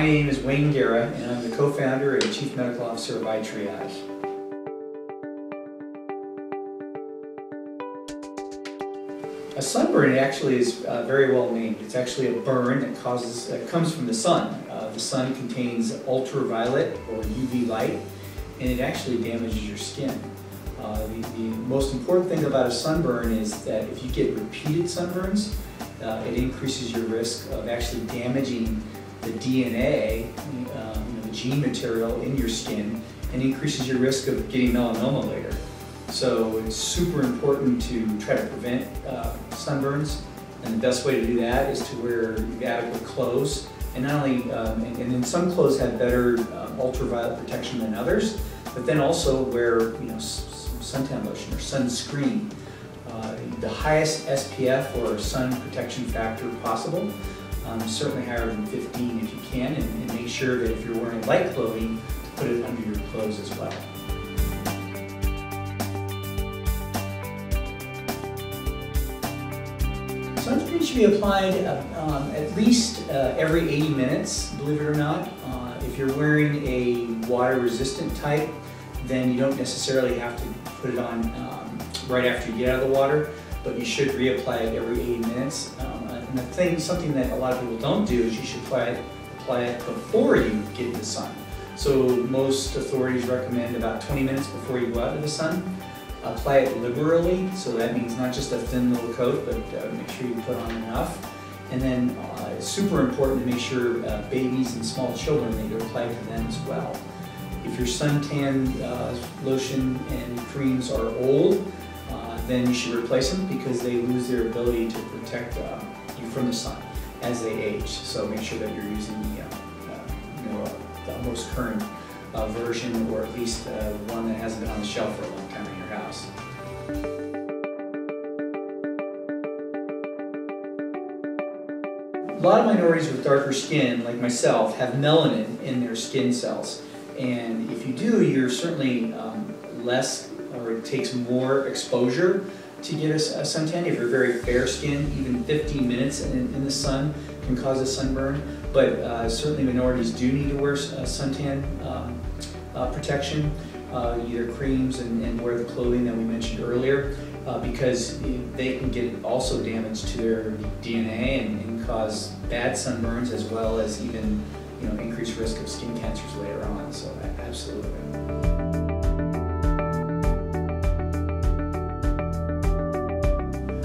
My name is Guerra, and I'm the co-founder and chief medical officer of iTriage. A sunburn actually is very well named. It's actually a burn that comes from the sun. The sun contains ultraviolet or UV light, and it actually damages your skin. The most important thing about a sunburn is that if you get repeated sunburns, it increases your risk of actually damaging the DNA, the gene material in your skin, and increases your risk of getting melanoma later. So it's super important to try to prevent sunburns, and the best way to do that is to wear adequate clothes. And not only, and then some clothes have better ultraviolet protection than others, but then also wear suntan lotion or sunscreen. The highest SPF or sun protection factor possible, certainly higher than 15 if you can, and make sure that if you're wearing light clothing, to put it under your clothes as well. Sunscreen should be applied at least every 80 minutes, believe it or not. If you're wearing a water-resistant type, then you don't necessarily have to put it on right after you get out of the water, but you should reapply it every 80 minutes. And something that a lot of people don't do is you should apply it before you get in the sun. So most authorities recommend about 20 minutes before you go out to the sun. Apply it liberally, so that means not just a thin little coat, but make sure you put on enough. And then it's super important to make sure babies and small children, that you apply to them as well. If your suntan lotion and creams are old, then you should replace them because they lose their ability to protect you from the sun as they age. So make sure that you're using the most current version, or at least one that hasn't been on the shelf for a long time in your house. A lot of minorities with darker skin, like myself, have melanin in their skin cells. And if you do, you're certainly it takes more exposure to get a suntan. If you're very fair skinned, even 15 minutes in the sun can cause a sunburn. But certainly minorities do need to wear suntan protection, either creams and wear the clothing that we mentioned earlier, because they can get also damage to their DNA and cause bad sunburns, as well as even increased risk of skin cancers later on. So absolutely.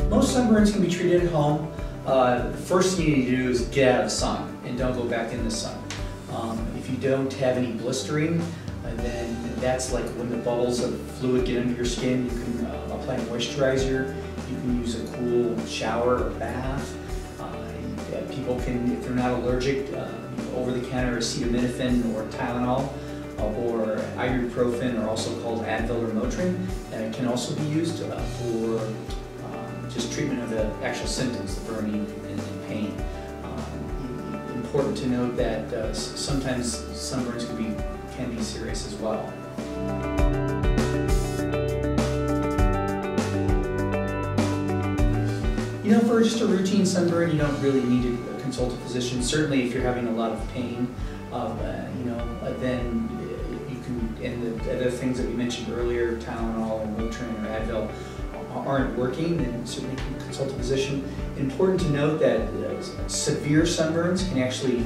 Most sunburns can be treated at home. The first thing you need to do is get out of the sun and don't go back in the sun. If you don't have any blistering, then that's like when the bubbles of fluid get under your skin. You can apply moisturizer. You can use a cool shower or bath. People can, if they're not allergic, over-the-counter acetaminophen or Tylenol or ibuprofen, or also called Advil or Motrin, can also be used for just treatment of the actual symptoms, the burning and pain. Important to note that sometimes sunburns can be serious as well. For just a routine sunburn, you don't really need to consult a physician. Certainly, if you're having a lot of pain, then you can. And the other things that we mentioned earlier, Tylenol or Motrin or Advil, aren't working, then certainly you can consult a physician. Important to note that severe sunburns can actually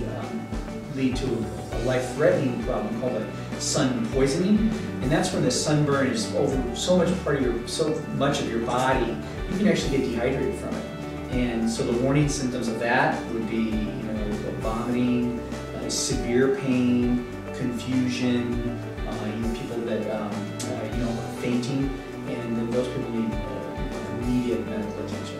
lead to a life-threatening problem called a sun poisoning, and that's when the sunburn is over so much of your body, you can actually get dehydrated from it. And so the warning symptoms of that would be, vomiting, severe pain, confusion, people that fainting, and then those people need immediate medical attention.